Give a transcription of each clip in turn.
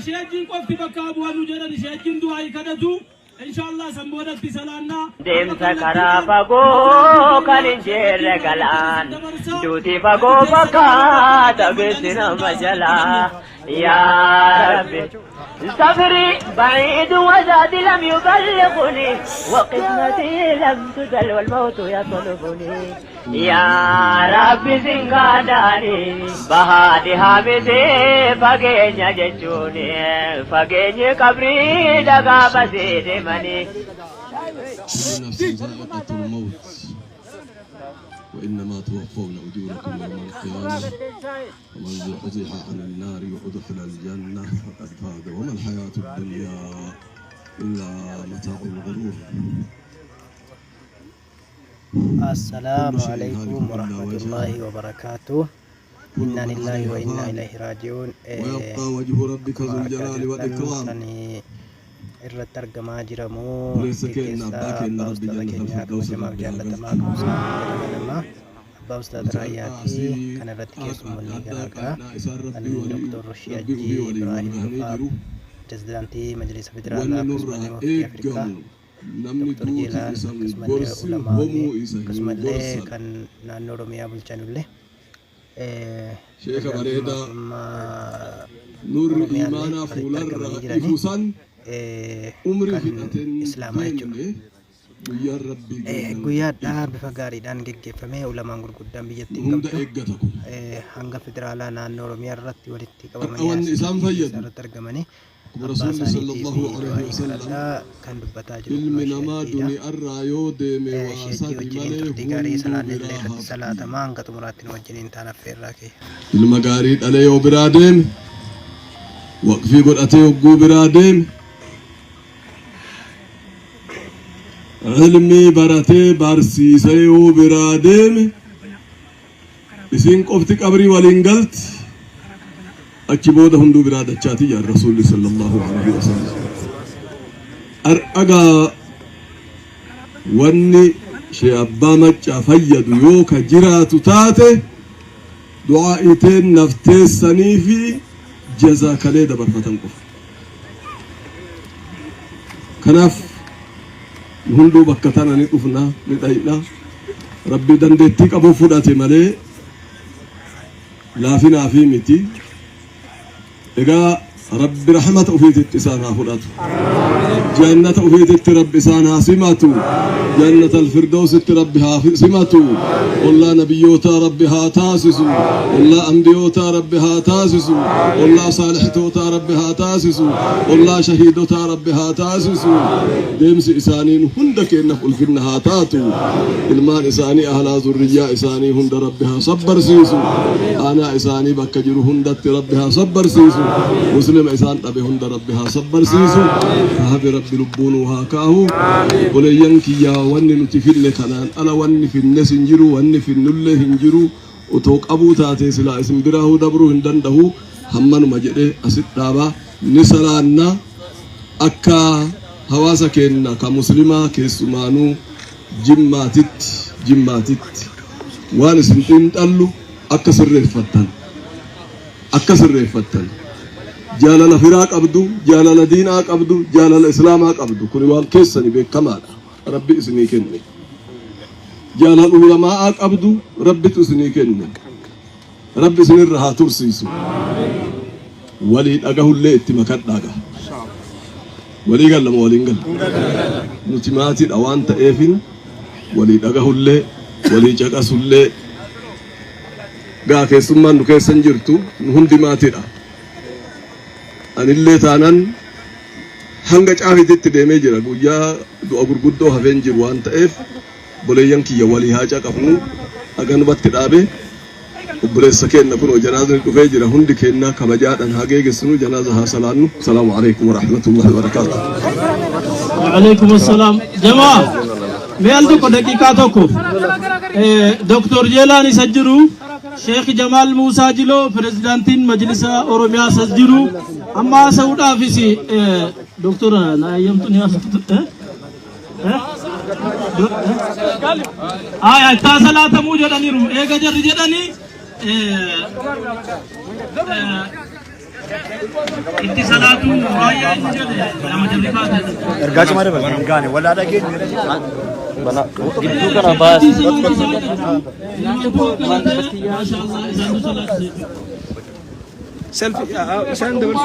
شيء قفت بكابو ونجرد شيء دعاء كدتو إن شاء الله سمونا بسلامنا دين سكرا فقو كان جير كلان دوتي فقو فكات بسنا مجلا يا ربي سفري بعيد وزادي لم يبلغني وقسمتي لم تزل والموت يطلبني يا ربي زنقاداني بهادي حامدي فقيني ججوني فقيني قبري دقا بسيد مني نفس ذائقة الموت وإنما توفون أجوركم يوم القيامة ومن زحزح عن النار وأدخل الجنة فقد فاز وما الحياة الدنيا إلا متاع الغرور. السلام عليكم ورحمة الله وبركاته. إنا لله وإنا إليه راجعون. ويبقى وجه ربك ذو الجلال والإكرام. irratti argamaa jiramu abbaa ustaadha keenyaa kabajamaa fi jaallatamaa nama abbaa ustaadha raayyaati kana irratti keessummoonni garaagaraa kan Dr. Shihaji Ibrahim Rufaa pirezidaantii majlisa federaalaa akkasumallee muftii Afrikaa Dr. Jeelaan akkasumallee ulamaa'onni akkasumallee kan naannoo Oromiyaa bulchanullee sheeka bareedaa nurri imaanaa fuularra ifuusan Islaamaa jechuudha. Guyyaadhaa bifa gaariidhaan geggeeffamee ulamaan gurguddaan biyyattiin qabdu hanga federaalaa naannoo Oromiyaa irratti walitti qabamanii irratti argamanii abbaa isaaniitiif kan dubbataa jiru sheekii wajjiniin turtii gaarii salaanillee irratti salaatamaa hanga xumuraatti nu wajjiniin taan affeerraa kee ilma gaarii dhalee yoo biraa deeme waqfii godhatee hogguu biraa deeme علمي براتي بارسيسي وبرادم إسين قفتك أبري ولينقلت أكبوده هندو برادة شاتي يا الرسول صلى الله عليه وسلم أرأقا واني شي أبا مجا فيد يوكا جراتو تاتي دعائتين نفتي سنيفي جزاك ليدا برفتن قف كناف hunduu bakka tana ni dhufna ni dhayna rabbi dandeettii qabu fudhate malee laafinaa fi miti egaa rabbi rahmata ufiititti isaan haa fudhatu jannata ufiititti rabbi isaan haa simatu jannata alfirdawsitti rabbi haa simatu ollaa nabiyyoota rabbi haa taasisu ollaa anbiyoota rabbi haa taasisu ollaa saalihitoota rabbi haa taasisu ollaa shahiidota rabbi haa taasisu deemsi isaaniin hunda keennaaf ulfinna haa taatu ilmaan isaanii ahlaa zurriyyaa isaanii hunda rabbi haa sabbarsiisu aanaa isaanii bakka jiru hundatti rabbi haa sabbarsiisu muslima isaan dhabe hunda rabbi haa sabbarsiisu kaafi rabbi lubbuun haa kaahu boleeyyan kiyyaa wanni nuti finne kanaan ala wanni finne hin jiru wanni finnullee hin jiru utoo qabuu taate silaa isin biraahuu dabruu hin dandahu hammanuma jedhee asit dhaaba ni salaanna akka hawaasa keenna ka muslimaa keessumaanuu jimmaatitti waan isin xiinxallu akka sirreeffattan jaalala firaa qabdu jaalala diinaa qabdu jaalala islaamaa qabdu kun waan keessani beekamaadha rabbi isinii kenne jaalala ulamaa qabdu rabbitu isinii kenne rabbi isinirra haa tursiisu walii dhagahullee itti makadhaaga walii gallama waliin galla nuti maatiidha waan ta'eefin walii dhagahullee walii caqasullee gaa keessummaan nu keessan jirtu nu hundi maatiidha anillee taanan hanga caafititti deemee jira guyyaa du'a gurguddoo hafeen jiru waan ta'eef boleeyyan kiyya walii haa caqafnu aganubatti dhaabe obboleessa keenna kunoo janaazani dhufee jira hundi keenna kabajaadhaan haa geegessinu janaaza haa salaannu salaamu alaikum warahmatullahi wabarakaatuh وعليكم السلام جماعة ميالدوكو دقيقة توكو دكتور جيلاني سجرو شيخ جمال موسى جلو بريزيدانتين مجلس أوروميا سجرو أما سعود آفيسي دكتور نايم تنيا تاسلاتا مو جداني رو إيجا جر جداني اتصالات رايا لما جربها ارجع ما ربع غاني ولا على جيد بنا جدو كنا بس ما شاء الله اذا صلاه سيلفي عشان دبر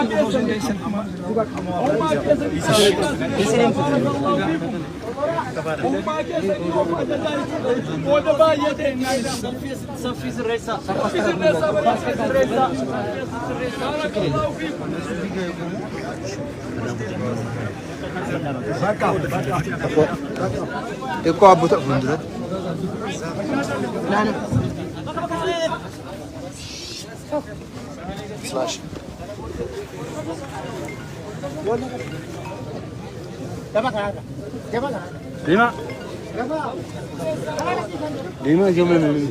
eko abu tak bundurat slash lima gimana ini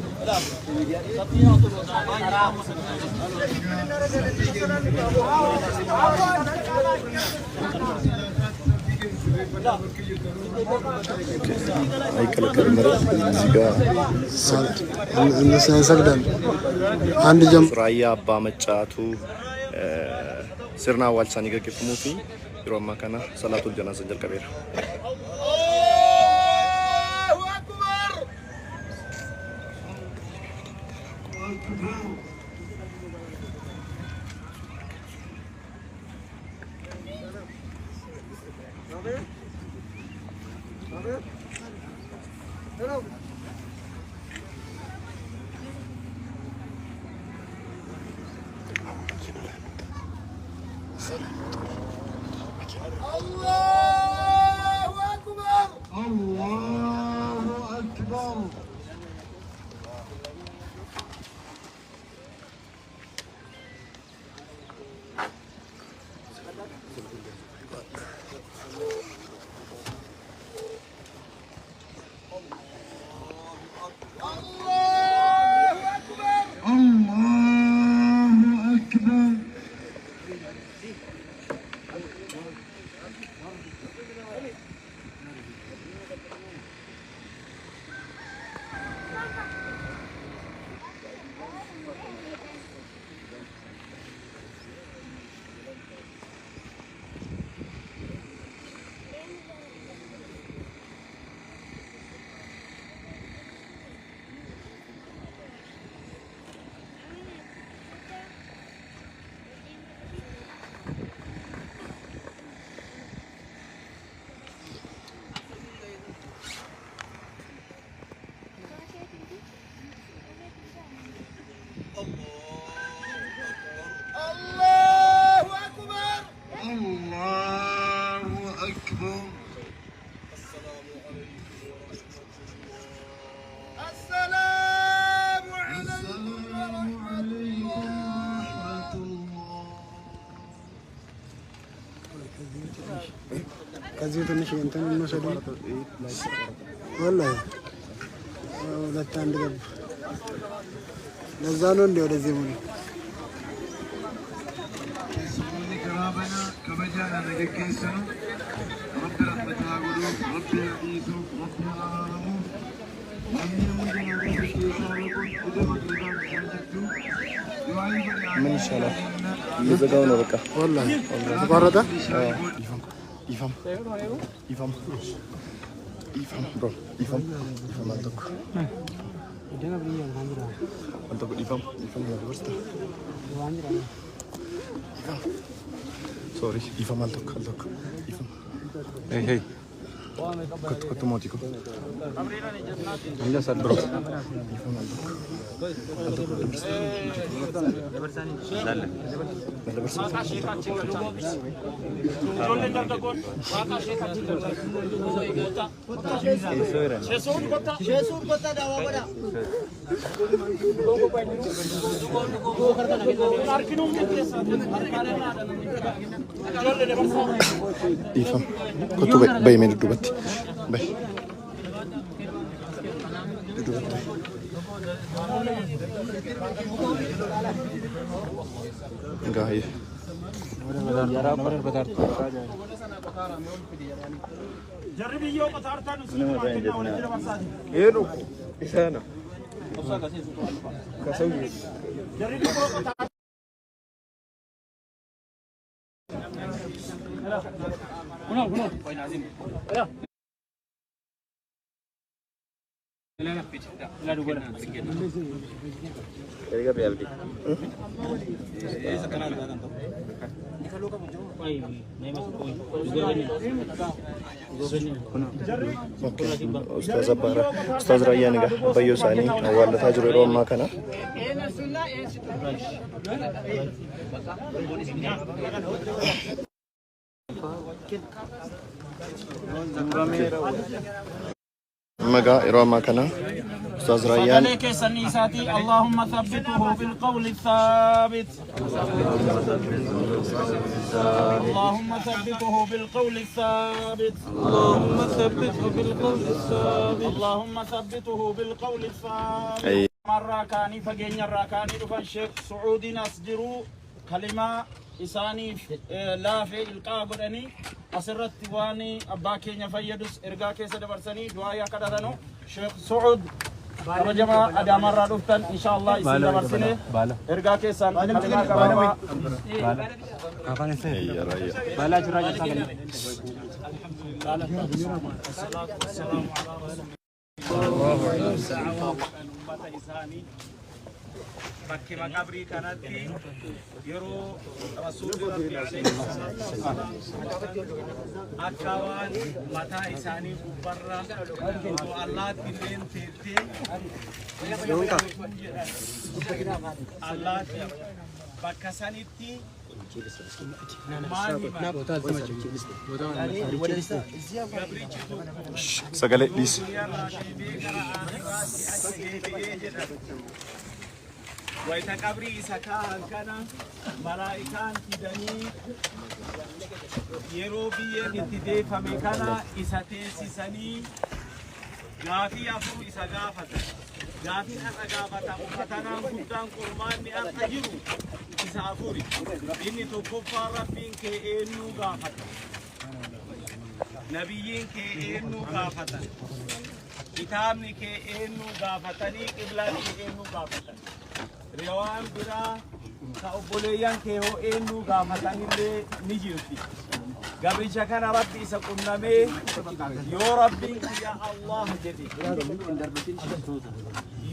ay kala kamera siga እንሰግዳለን አንድ ጀም ራያ አባ መጫቱ ስርና ዋልሳኒ ገገፍሙፊ ይሮማ kana salatul janazah jalqabeera ከዚህ ትንሽ እንትን እንወሰድ ወላሂ ሁለት አንድ ገብ ለዛ ነው እንደ ወደዚህ ሆነ كرامنا كبجانا نجكيسنا رب رحمتها ولو رب يعيسو رب العالمين من شاء الله يزغاونا بقى والله تقرده يفهم bro يفهم عندك يدنا بنيا عندنا عندك يفهم يا برستا sorry يفهم عندك يفهم hey كنت موتيكو عندنا صار برو يفهم عندك يفهم كنت باي من الدوبت باي enggak ya jarib Ustaz Abbara, Ustaz Rayyan egaa bayyoo isaanii awwaalataa jiru yeroo ammaa kana. Magaa yeroo ammaa kana Ustaz Rayyan اللهم ثبته بالقول الثابت اللهم ثبته بالقول الثابت اللهم ثبته بالقول الثابت اللهم ثبته بالقول الثابت مرة كاني فجين الراكاني دفن شيخ سعودي نسجروا كلمة إساني لا في إلقاء بدني أسرت واني أباكي نفيدس إرقاكي سدبرسني دعايا كدرانو شيخ سعود رجما أدام مرة دفتن إن شاء الله إسان دبرسني إرقاكي سان كلمة كبارما بالا جراجة ساقنا الصلاة والسلام على رسول الله bakki maqabrii kanatti yeroo rasuulli akka waan mataa isaanii gubbarra allaatti illeen teettee allaatti bakka sanitti sagalee dhiis. Waita kabri isakaan kana malaa'ikaan fidanii yeroo biyyeen itti deeffame kana isa teessisanii gaafii afur isa gaafatan. Gaafiin har'a gaafatan uffatanaan guddaan qurmaanni har'a jiru isa afuri. Inni tokkoffaa rabbiin kee eenyuu gaafata. Nabiyyiin kee eenyuu gaafata. Kitaabni kee eenyuu gaafatanii qiblaan kee eenyuu gaafatan. Rewaan biraa ka obboleeyyan kee hoo eenyuu gaafatanillee ni jirti. Gabricha kana rabbi isa qunnamee yoo rabbiin ya Allah jedhe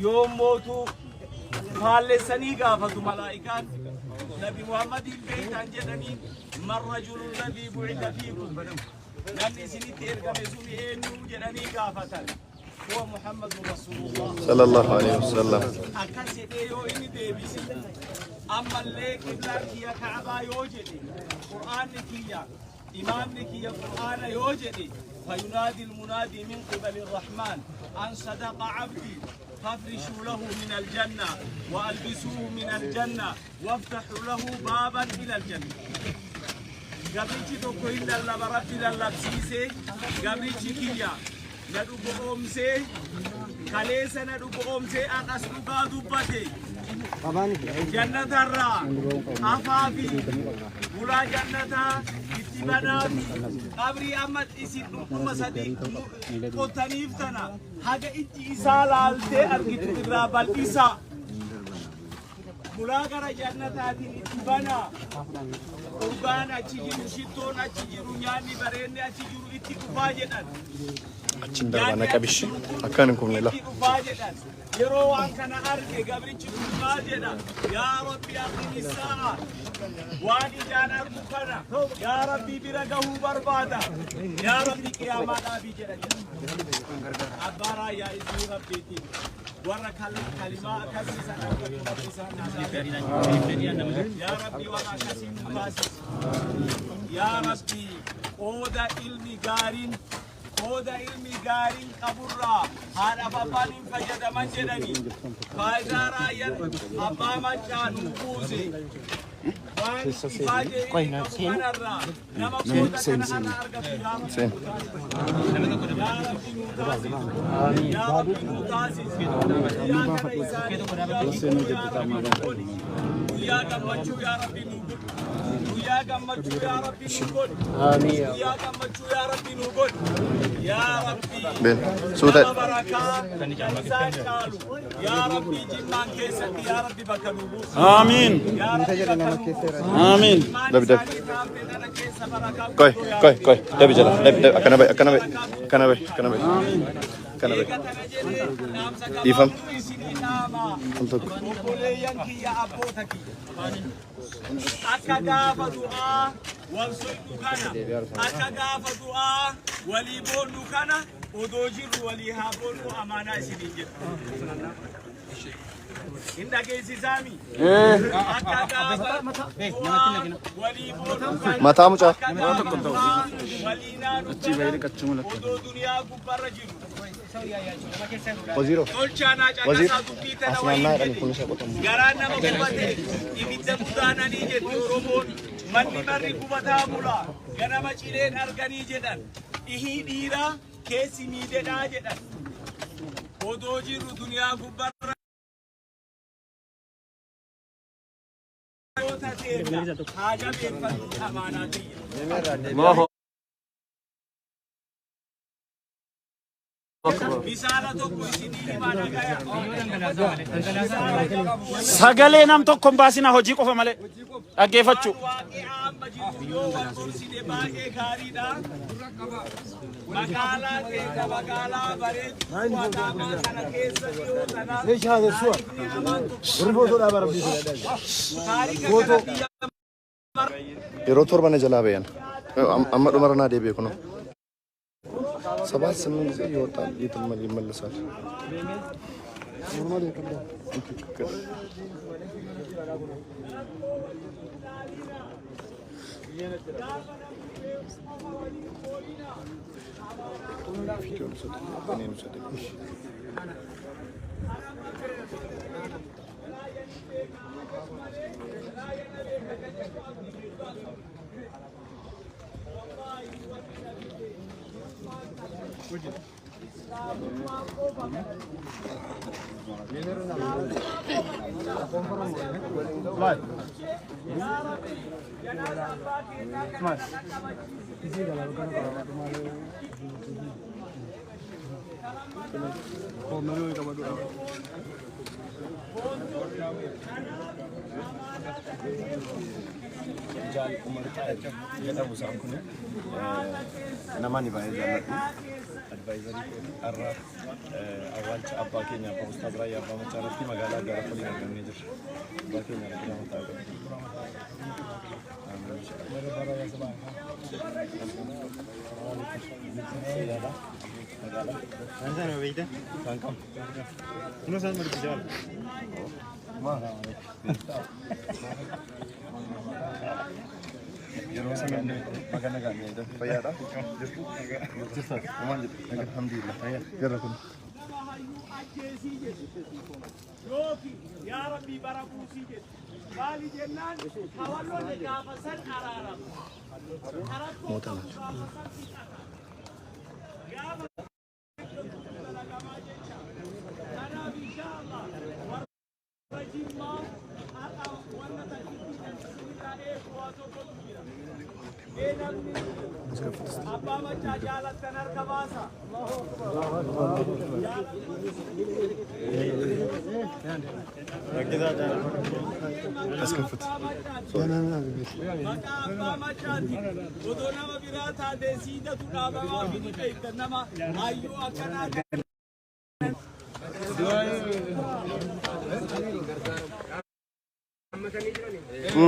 yoo mootu faallessanii gaafatu malaa'ikaan nabi Muhammadin beeytan jedhanii man rajulu alladhii bu'itha fiikum namni isinitti ergame sun eenyuu jedhanii gaafatan. هو محمد رسول الله صلى الله عليه وسلم. أكثر يو إني ديبيس. أما اللي كبلان كيا كعبا يوجدي. قرآن كيا إمام كيا قرآن يوجدي. فينادي المنادي من قبل الرحمن أن صدق عبدي فافرشوا له من الجنة وألبسوه من الجنة وافتحوا له بابا إلى الجنة. قبلتي تقول إلا بربي للبسيسي قبلتي كيا nadu boomse kaleesa nadu boomse akas dhugaa dubbate jannatarra afaafi bulaa jannataa itti banaafi qabrii amma isin dhuma sadii qottaniif tana haga ijji isaa laaltee argitu irraa bal'isa bulaa gara jannataatiin itti banaa urgaan achi jiru shittoon achi jiru nyaanni bareenni achi jiru itti dhufaa jedhan Achin darbana qabish akkan hin kumne la. Yeroo waan kana arge gabrichi dhufaa jedha yaa rabbi aqimi saa'a waan ijaan argu kana yaa rabbi bira gahuu barbaada yaa rabbi qiyaamaa dhaabii jedha abbaaraa yaa isii rabbiiti warra kalimaa akkasiisan argatu rabbi isaan yaa rabbi warra akkasiin baasi yaa rabbi qooda ilmi gaariin Oda ilmi gaariin qaburraa haadha abbaan fayyadaman jedhanii faayidaa raayyan abbaa mancaan buuse waan ifaajee kanarraa nama qooda kana ana argatu yaa rabbi nu taasise yaa kana isaanii guyyaa gammachuu yaa rabbi nu guyyaa gammachuu yaa rabbi nu godhu guyyaa gammachuu yaa rabbi nu godhu yaa rabbi suuta barakaa isaan caalu yaa rabbi jimmaan keessatti yaa rabbi bakka nu buusu آمين yaa rabbi bakka nu buusu آمين Dabdab. Koi. Debi jala. Debi. Kanabe. Ifam. Akagafa du'a wansoidu kana akagafa du'a wali bonu kana odojiru wali habonu amana isinin jedhu inda keesi sami akagafa wali bonu Mata mucha. wali nanu odo duniya gubbarra jiru Waziro. tolchana caqasa dubbita na wayi garaa nama gubate ibidda gudaananii jetti oromoon manni marri gubataa bula ganama cileen arganii jedhan ihii dhiiraa keessi miidhedhaa jedhan odoo jirru duniyaa gubbarra haaja beeffatu amaanaa tiyya Sagalee nam tokko baasina hojii qofa malee dhaggeeffachuu. Yeroo torban jala bayan. Amma dhumarana deebi'e kuno. Sabah senin ጊዜ ይወጣል ይመለሳል። ኖርማል ይከብዳል። Namani baay'ee jaalladhu. Advaayizarii har'a awwaalcha abbaa keenya abbaa Ustaaz Raayyaa Abbaa Macaaratti magaalaa gara Foliin argamnee jirra. Abbaa keenya argama ta'uu yeroo sana magana gaanii fayyaadha jirtu maal jedhu alhamdulillah garra kun yaa rabbi barakuusii jedhu maali jennaan hawalloonni gaafa san araaramu mootan kanaaf inshaallah warra jimmaa haqa wanta ta'ee bu'aa tokkotu jira abbaa machaa jaalattan harka baasa maqaa abbaa machaati odoo nama biraa taatee siidatu dhaabamaa fi ni beektan nama hayyuu akkanaa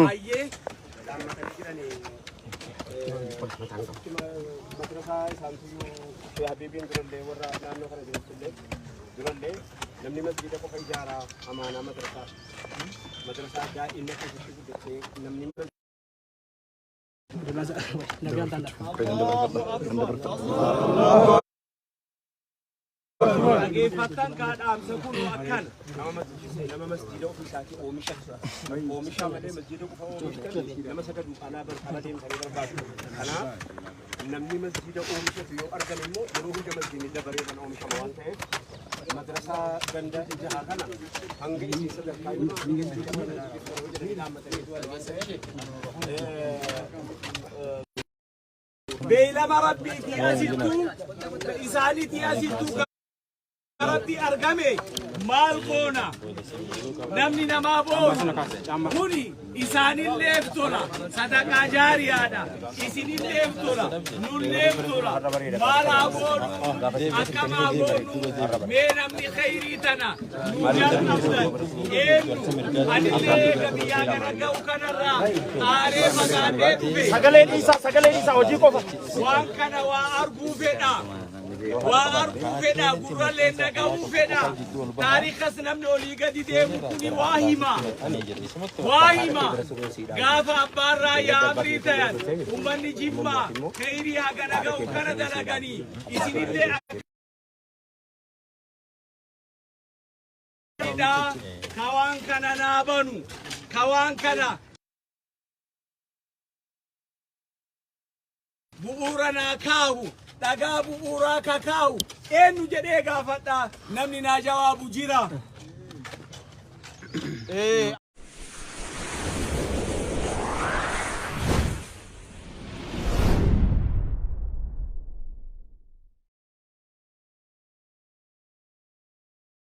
hayyee madrasaa isaantu habiibiin durallee warra naannoo kana jirtullee durallee namni masjiida qofa ijaaraa amaanaa madrasaa daa'imman keessatti guddatee namni Dhageeffattan kaadhaamsa kun akkan nama masjiida ofii isaatii oomisha malee masjiida qofa oomishtan nama sagadu alaa deemsanii barbaadu. Kanaaf namni masjiida oomishatu yoo argan immoo yeroo hunda masjiidni dabaree kan oomishama waan ta'eef madrasaa ganda ijahaa kana hanga isii sadarkaa beeylama rabbiitii asittuu isaaniitii asittuu ربي أرقمي مالكونا نمني نمابون كوني إسان الليفتولا صدقا جاريانا إسان الليفتولا نوليفتولا مالا بونو أكما بونو مين أمني خيريتنا نجل أفضل إيمنو أن اللي قبيانا رقو كنرا آري مغاني بي sagaleen isaa hojii qofa. وان كان وارقو فينا وارقو فينا قرالي نقو فينا تاريخ سنمن ولي قد ديمو كوني واهما غافا بارا يا بريتان ومني جيما خيري هاقا نقو كندا نقاني إسين اللي كوان كان نابنو كوان كان bu'uura kaahu dhagaa bu'uuraa kakaahu eenyu jedhee gaafadha namni naa jawaabu jira.